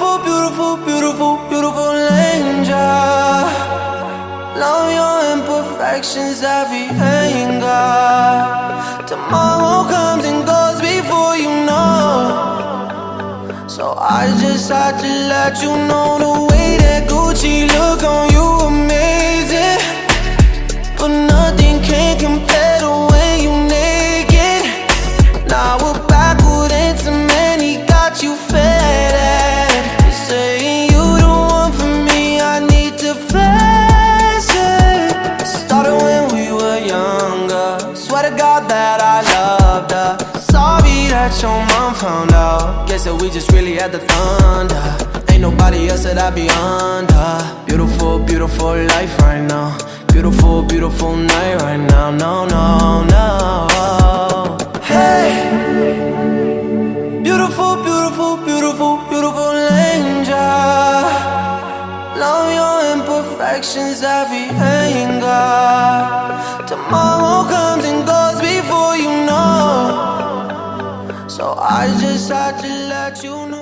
Beautiful, beautiful, beautiful, beautiful angel. Love your imperfections, every anger. Tomorrow comes and goes before you know. So I just had to let you know the way that Gucci look on you amazing. But nothing can compare the way you naked. Now we're backward into many, got you fed up. You're saying you the one for me, I need to flex it. Started when we were younger, swear to God that I loved her. Sorry that your mom found out, guess that we just really had the thunder. Ain't nobody else that I be under. Beautiful, beautiful life right now. Beautiful, beautiful night right now. No, no, no. Hey, beautiful, beautiful, beautiful, beautiful angel. Love your imperfections, every anger. Tomorrow comes and goes before you know. So I just had to let you know.